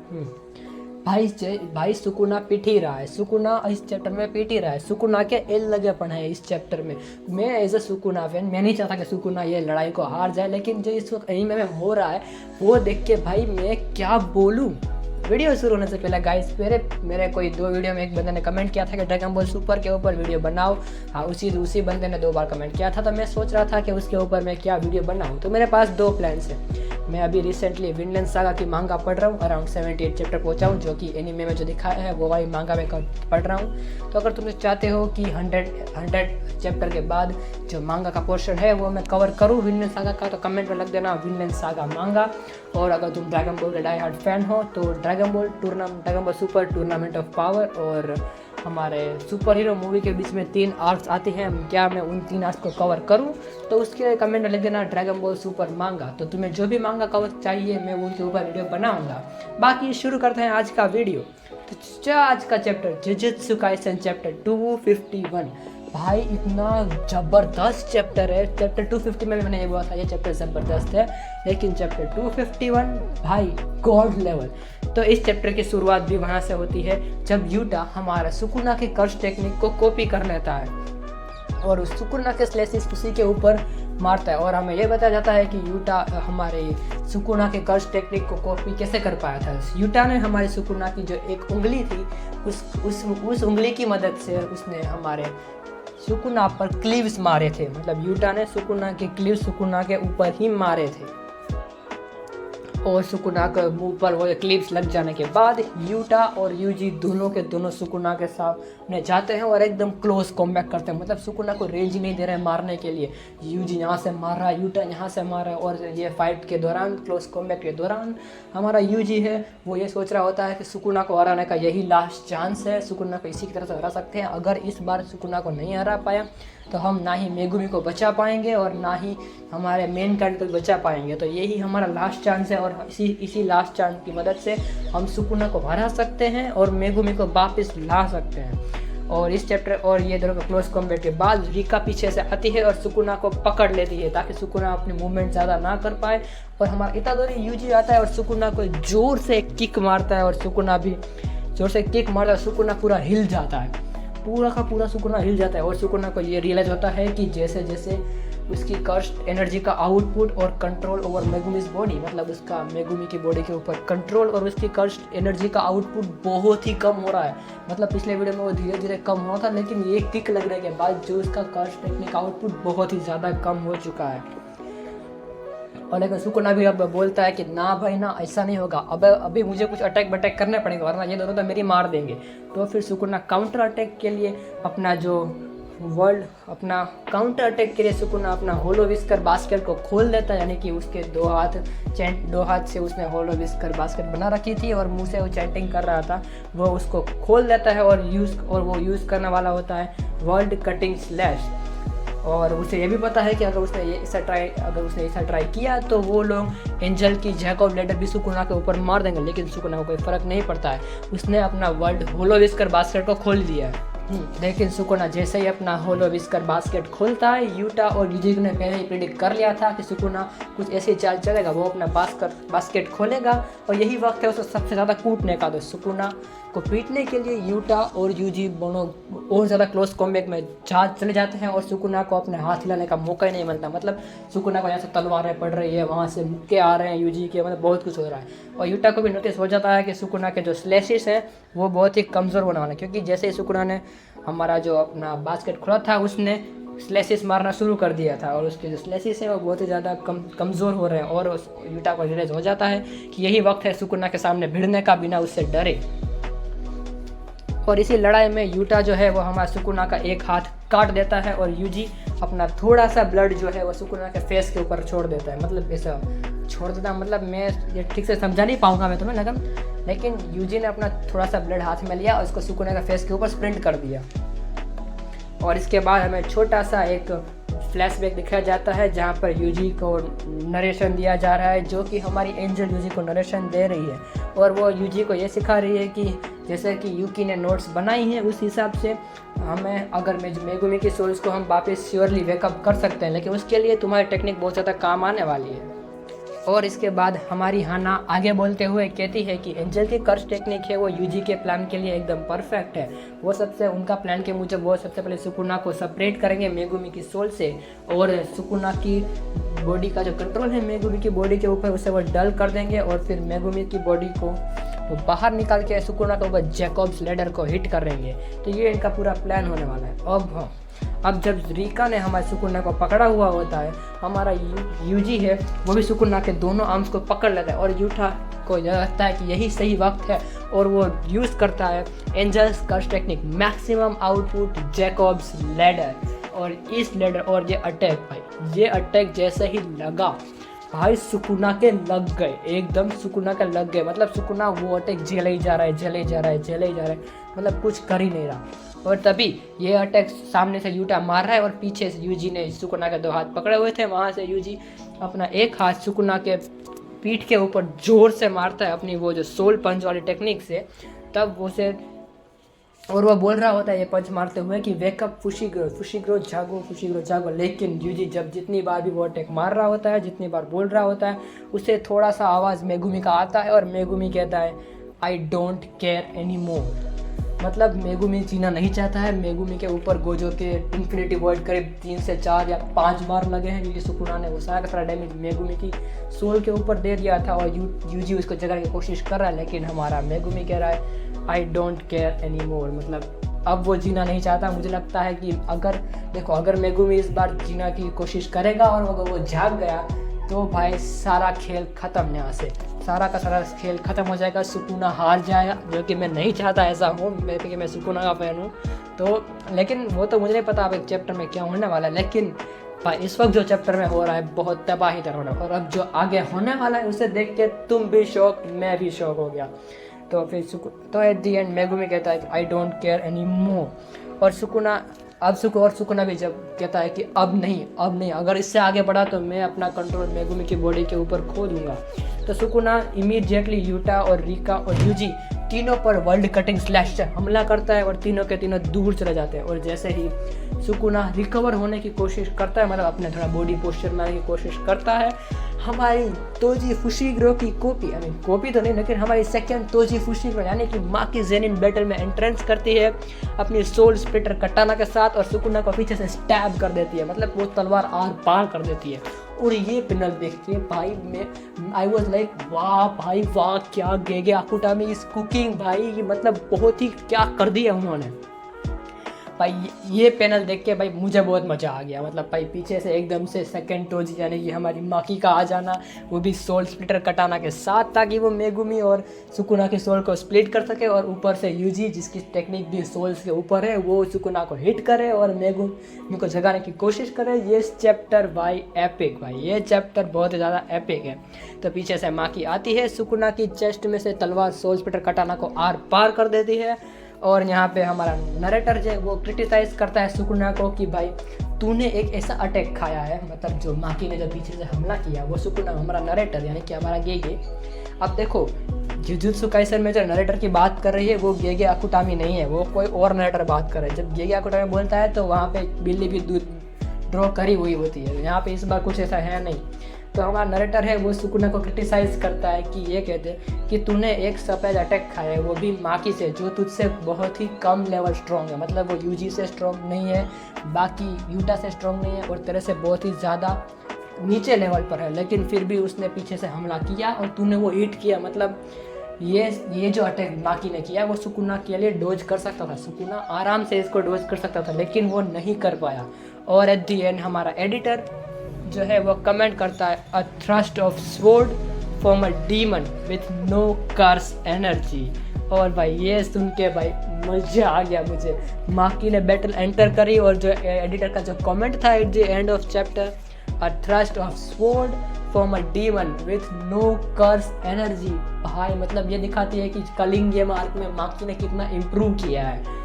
भाई सुकुना पिट ही रहा है, सुकुना इस चैप्टर में पिट ही रहा है, सुकुना के एल लगे पड़े हैं इस चैप्टर में। मैं एज अ सुकुना फैन मैं नहीं चाहता कि सुकुना ये लड़ाई को हार जाए, लेकिन जो इस वक्त एनीमे में हो रहा है वो देख के भाई मैं क्या बोलूँ। वीडियो शुरू होने से पहले गाइस मेरे कोई 2 वीडियो में एक बंदे ने कमेंट किया था कि ड्रैगन बॉल सुपर के ऊपर वीडियो बनाओ। हाँ, उसी बंदे ने 2 बार कमेंट किया था, तो मैं सोच रहा था कि उसके ऊपर मैं क्या वीडियो बनाऊँ। तो मेरे पास 2 प्लान्स हैं। मैं अभी रिसेंटली विनलैंड सागा की मांगा पढ़ रहा हूँ, अराउंड 78 चैप्टर पहुँचा हूँ, जो कि एनीमे में जो दिखाया है वो वाली मांगा में पढ़ रहा हूँ। तो अगर तुम चाहते हो कि 100 चैप्टर के बाद जो मांगा का पोर्शन है वो मैं कवर करूँ विनलैंड सागा का, तो कमेंट में लग देना विनलैंड सागा मांगा। और अगर तुम ड्रैगन बॉल के डाई हार्ड फैन हो तो dragon ball super tournament of power और हमारे सुपर हीरो मूवी के बीच में 3 आर्क्स आती हैं, क्या मैं उन 3 आर्क्स को कवर करूं? तो उसके कमेंट में लिख देना ड्रैगन बॉल सुपर मांगा। तो तुम्हें जो भी मांगा कवर चाहिए मैं उनके ऊपर वीडियो बनाऊंगा। बाकी शुरू करते हैं आज का वीडियो। तो आज का चैप्टर जुजुत्सु काइसेन चैप्टर 251। भाई इतना ज़बरदस्त चैप्टर है। चैप्टर 250 में भी मैंने ये बोला था ये चैप्टर ज़बरदस्त है, लेकिन चैप्टर 251 भाई गॉड लेवल। तो इस चैप्टर की शुरुआत भी वहाँ से होती है जब यूटा हमारा सुकुना के कर्ज टेक्निक को कॉपी कर लेता है और उस सुकुना के स्लेसिस उसी के ऊपर मारता है। और हमें यह बताया जाता है कि यूटा हमारे सुकुना के कर्ज टेक्निक को कॉपी कैसे कर पाया था। यूटा ने हमारे सुकुना की जो एक उंगली थी उस उंगली की मदद से उसने हमारे सुकुना पर क्लीव्स मारे थे। मतलब यूटा ने सुकुना के क्लीव्स सुकुना के ऊपर ही मारे थे और सुकुना के मुंह पर वो क्लिप्स लग जाने के बाद यूटा और यूजी दोनों के दोनों सुकुना के सामने जाते हैं और एकदम क्लोज कॉम्बैट करते हैं। मतलब सुकुना को रेंज ही नहीं दे रहे हैं मारने के लिए। यूजी यहाँ से मार रहा है, यूटा यहाँ से मार रहा है और ये फाइट के दौरान क्लोज कॉम्बैट के दौरान हमारा यूजी है वो ये सोच रहा होता है कि सुकुना को हराने का यही लास्ट चांस है, सुकुना को इसी की तरह से हरा सकते हैं। अगर इस बार सुकुना को नहीं हरा पाया तो हम ना ही मेगुमी को बचा पाएंगे और ना ही हमारे मेन कैरेक्टर को बचा पाएंगे। तो यही हमारा लास्ट चांस है और इसी लास्ट चांस की मदद से हम सुकुना को हरा सकते हैं और मेगुमी को वापस ला सकते हैं। और इस चैप्टर और ये दोनों का क्लोज कॉम्बैट के बाद रिका पीछे से आती है और सुकुना को पकड़ लेती है ताकि सुकुना अपनी मूवमेंट ज़्यादा ना कर पाए। और हमारा इतादोरी यूजी आता है और सुकुना को ज़ोर से किक मारता है और सुकुना भी ज़ोर से किक मारता है। सुकुना पूरा हिल जाता है, पूरा का पूरा सुकुना हिल जाता है और सुकुना को ये रियलाइज़ होता है कि जैसे जैसे उसकी कर्स्ट एनर्जी का आउटपुट और कंट्रोल ओवर मेगुमीज बॉडी, मतलब उसका मेगुमी की बॉडी के ऊपर कंट्रोल और उसकी कर्स्ट एनर्जी का आउटपुट बहुत ही कम हो रहा है। मतलब पिछले वीडियो में वो धीरे धीरे कम हुआ था, लेकिन ये किक लगने के बाद जो उसका कर्स्ट टेक्निक आउटपुट बहुत ही ज़्यादा कम हो चुका है। और लेकिन सुकुना भी अब बोलता है कि ना भाई ना, ऐसा नहीं होगा, अब अभी मुझे कुछ अटैक बटैक करने पड़ेगा वरना ये दोनों तो मेरी मार देंगे। तो फिर सुकुना काउंटर अटैक के लिए अपना काउंटर अटैक के लिए सुकुना अपना होलो विस्कर बास्केट को खोल देता है, यानी कि उसके 2 हाथ से उसने होलो विस्कर बास्केट बना रखी थी और मुंह से वो चैंटिंग कर रहा था, वो उसको खोल देता है और वो यूज़ करने वाला होता है वर्ल्ड कटिंग स्लैश। और उसे ये भी पता है कि अगर उसने ऐसा ट्राई किया तो वो लोग एंजल की जैकब लेडर भी सुकुना के ऊपर मार देंगे, लेकिन सुकुना को कोई फ़र्क नहीं पड़ता है। उसने अपना वर्ल्ड होलो विस्कर बास्केट को खोल दिया है। लेकिन सुकुना जैसे ही अपना होलो विस्कर बास्केट खोलता है, यूटा और यूजी ने पहले ही प्रेडिक्ट कर लिया था कि सुकुना कुछ ऐसी चाल चलेगा, वो अपना बास्केट खोलेगा और यही वक्त है उसको सबसे ज़्यादा कूटने का। तो सुकुना को पीटने के लिए यूटा और यूजी दोनों और ज़्यादा क्लोज कॉम्बैट में चले जाते हैं और सुकुना को अपने हाथ हिलाने का मौका ही नहीं मिलता। मतलब सुकुना को यहाँ से तलवारें पड़ रही है, वहाँ से मुक्के आ रहे हैं यूजी के, मतलब बहुत कुछ हो रहा है। और यूटा को भी नोटिस हो जाता है कि सुकुना के जो स्लेशिस हैं वो बहुत ही कमज़ोर होने वाले हैं, क्योंकि जैसे ही सुकुना ने हमारा जो अपना बास्केट खोला था उसने स्लेसिस मारना शुरू कर दिया था और उसके जो स्लेसिस हैं वो बहुत ही ज़्यादा कमज़ोर हो रहे हैं। और यूटा को रियलाइज़ हो जाता है कि यही वक्त है सुकुना के सामने भिड़ने का, बिना उससे डरे। और इसी लड़ाई में यूटा जो है वो हमारा सुकुना का एक हाथ काट देता है और यूजी अपना थोड़ा सा ब्लड जो है वो सुकुना के फेस के ऊपर छोड़ देता है। मतलब ऐसा छोड़ देता, मतलब मैं ये ठीक से समझा नहीं पाऊंगा मैं तुम्हें, लेकिन यूजी ने अपना थोड़ा सा ब्लड हाथ में लिया और उसको सुकुना के फेस के ऊपर स्प्रिंट कर दिया। और इसके बाद हमें छोटा सा एक फ्लैशबैक दिखाया जाता है जहाँ पर यूजी को नरेशन दिया जा रहा है, जो कि हमारी एंजल यूजी को नरेशन दे रही है और वो यूजी को ये सिखा रही है कि जैसे कि यूकी ने नोट्स बनाई हैं उस हिसाब से हमें अगर मेगुमी की सोल्स को हम वापस श्योरली वेकअप कर सकते हैं, लेकिन उसके लिए तुम्हारी टेक्निक बहुत ज़्यादा काम आने वाली है। और इसके बाद हमारी हाना आगे बोलते हुए कहती है कि एंजल की कर्स टेक्निक है वो यूजी के प्लान के लिए एकदम परफेक्ट है। वो सबसे उनका प्लान के मुजब वो सबसे पहले सुकुना को सेपरेट करेंगे मेगुमी की सोल से, और सुकुना की बॉडी का जो कंट्रोल है मेगुमी की बॉडी के ऊपर उसे वो डल कर देंगे, और फिर मेगुमी की बॉडी को वो बाहर निकाल के सुकुना के ऊपर जैकॉब्स लैडर को हिट करेंगे। तो ये इनका पूरा प्लान होने वाला है। अब जब रीका ने हमारे सुकुना को पकड़ा हुआ होता है, हमारा यूजी है वो भी सुकुना के दोनों आर्म्स को पकड़ लेता है, और यूटा को लगता है कि यही सही वक्त है, और वो यूज़ करता है angels curse technique maximum output जैकॉब्स ladder. और इस लैडर और ये अटैक भाई, ये अटैक जैसे ही लगा भाई सुकुना के लग गए, एकदम सुकुना के लग गए। मतलब सुकुना वो अटैक झेले ही जा रहा है, मतलब कुछ कर ही नहीं रहा। और तभी ये अटैक सामने से यूटा मार रहा है, और पीछे से यूजी ने सुकुना के 2 हाथ पकड़े हुए थे, वहाँ से यूजी अपना एक हाथ सुकुना के पीठ के ऊपर जोर से मारता है अपनी वो जो सोल पंच वाली टेक्निक से। तब उसे और वो बोल रहा होता है ये पंच मारते हुए कि वेकअप फुशीग्रो जागो। लेकिन यूजी जब जितनी बार भी वो अटैक मार रहा होता है, जितनी बार बोल रहा होता है, उसे थोड़ा सा आवाज़ मेगुमी का आता है, और मेगुमी कहता है I don't care any more. मतलब मेगुमी जीना नहीं चाहता है। मेगुमी के ऊपर गोजो के इन्फिनिटी वर्ड करीब 3 से 4 या 5 बार लगे हैं, क्योंकि सुकुना ने वो सारा का सारा डैमेज मेगुमी की सोल के ऊपर दे दिया था, और यूजी उसको जगाने की कोशिश कर रहा है, लेकिन हमारा मेगुमी कह रहा है I don't care any more. मतलब अब वो जीना नहीं चाहता। मुझे लगता है कि अगर मेगुमी इस बार जीना की कोशिश करेगा और अगर वो जाग गया तो भाई सारा खेल ख़त्म, यहाँ से सारा का सारा खेल ख़त्म हो जाएगा, सुकुना हार जाएगा, जो कि मैं नहीं चाहता ऐसा हो, मैं सुकुना का फ़ैन हूँ। तो लेकिन वो तो मुझे नहीं पता अब एक चैप्टर में क्या होने वाला है, लेकिन भाई इस वक्त जो चैप्टर में हो रहा है बहुत तबाही तरह होना, और अब जो आगे होने वाला है उसे देख के तुम भी शौक, मैं भी शौक हो गया। तो फिर तो एट दी एंड मेगुमी कहता है कि I don't care any more, और सुकुना भी जब कहता है कि अब नहीं, अगर इससे आगे बढ़ा तो मैं अपना कंट्रोल मेगुमी की बॉडी के ऊपर खो दूंगा। तो सुकुना इमीडिएटली यूटा और रीका और यूजी तीनों पर वर्ल्ड कटिंग स्लैश से हमला करता है, और तीनों के तीनों दूर चले जाते हैं। और जैसे ही सुकुना रिकवर होने की कोशिश करता है, मतलब अपने थोड़ा बॉडी पोस्चर में आने की कोशिश करता है, हमारी तोजी फुशीग्रो की कॉपी तो नहीं, लेकिन हमारी सेकंड तोजी फुशीग्रो यानी कि माँ की जेनिन बैटल में एंट्रेंस करती है अपनी सोल स्प्लिटर कटाना के साथ, और सुकुना को पीछे से स्टैब कर देती है, मतलब वो तलवार आर पार कर देती है। और ये पिनल देखती है भाई, मैं आई वॉज लाइक वाह भाई वाह, क्या गेगे आकुटामी इज कुकिंग भाई, मतलब बहुत ही क्या कर दिया उन्होंने भाई। ये पैनल देख के भाई मुझे बहुत मज़ा आ गया। मतलब भाई पीछे से एकदम से सेकंड टोजी यानी कि हमारी माकी का आ जाना, वो भी सोल स्प्लिटर कटाना के साथ, ताकि वो मेगुमी और सुकुना के सोल को स्प्लिट कर सके, और ऊपर से यूजी जिसकी टेक्निक भी सोल्स के ऊपर है वो सुकुना को हिट करे और मेगुमी को जगाने की कोशिश करे। ये चैप्टर भाई एपिक, भाई ये चैप्टर बहुत ज़्यादा एपिक है। तो पीछे से माकी आती है, सुकुना की चेस्ट में से तलवार सोल स्प्लिटर कटाना को आर पार कर देती है, और यहाँ पे हमारा नरेटर जो वो क्रिटिसाइज करता है सुकुना को कि भाई तूने एक ऐसा अटैक खाया है, मतलब जो माकी ने जो पीछे से हमला किया वो सुकुना, हमारा नरेटर यानी कि हमारा गेगे। अब देखो जुजुत्सु काइसन में जो नरेटर की बात कर रही है वो गेगे आकुटामी नहीं है, वो कोई और नरेटर बात कर रहा है। जब गेगे आकुटामी बोलता है तो वहाँ पे बिल्ली भी दूध ड्रॉ करी हुई होती है, यहाँ पे इस बार कुछ ऐसा है नहीं। तो हमारा नरेटर है वो सुकुना को क्रिटिसाइज करता है कि ये कहते कि तूने एक सफेद अटैक खाया है, वो भी माकी से, जो तुझसे बहुत ही कम लेवल स्ट्रॉन्ग है, मतलब वो यूजी से स्ट्रॉन्ग नहीं है, बाकी यूटा से स्ट्रॉन्ग नहीं है, और तेरे से बहुत ही ज़्यादा नीचे लेवल पर है, लेकिन फिर भी उसने पीछे से हमला किया और तूने वो हिट किया। मतलब ये जो अटैक माकी ने किया वो सुकुना के लिए डोज कर सकता था, सुकुना आराम से इसको डोज कर सकता था, लेकिन वो नहीं कर पाया। और एट दी एंड हमारा एडिटर जो है वो कमेंट करता है a thrust of sword from a demon with no curse energy. और भाई ये सुन के भाई मज़ा आ गया मुझे। माकी ने बैटल एंटर करी और जो एडिटर का जो कमेंट था at the end of chapter, a thrust of sword from a demon with no curse energy, भाई मतलब ये दिखाती है कि कलिंग गेम आर्क में माकी ने कितना इम्प्रूव किया है।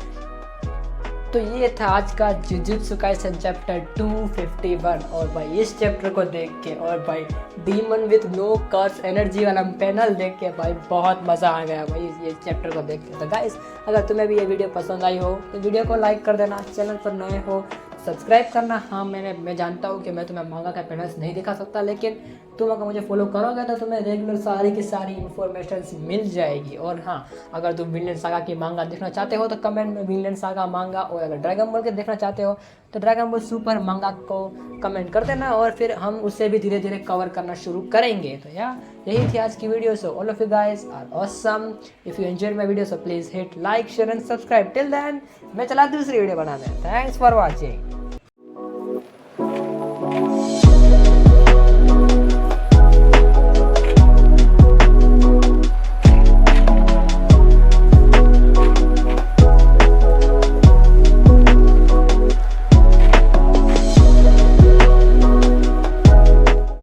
तो ये था आज का जुजुत्सु काइसन चैप्टर 251। और भाई इस चैप्टर को देख के और भाई demon with no curse energy वाला पैनल देख के भाई बहुत मज़ा आ गया भाई ये चैप्टर को देख के। तो गाइस अगर तुम्हें भी ये वीडियो पसंद आई हो तो वीडियो को लाइक कर देना, चैनल पर नए हो सब्सक्राइब करना। हाँ, मैं जानता हूँ कि मैं तुम्हें मांगा का पैटर्न्स नहीं दिखा सकता, लेकिन तुम अगर मुझे फॉलो करोगे तो तुम्हें रेगुलर सारी की सारी इन्फॉर्मेशन मिल जाएगी। और हाँ, अगर तुम विनलैंड सागा की मांगा देखना चाहते हो तो कमेंट में विनलैंड सागा मांगा, और अगर ड्रैगन बॉल के देखना चाहते हो तो ड्रैगन बॉल सुपर मांगा को कमेंट कर देना, और फिर हम उससे भी धीरे धीरे कवर करना शुरू करेंगे। तो यही थी आज की video. So all of you guys are awesome. If you enjoyed my video so please hit like, share and subscribe. Till then मैं चला दूसरी वीडियो बनाने। Thanks for watching.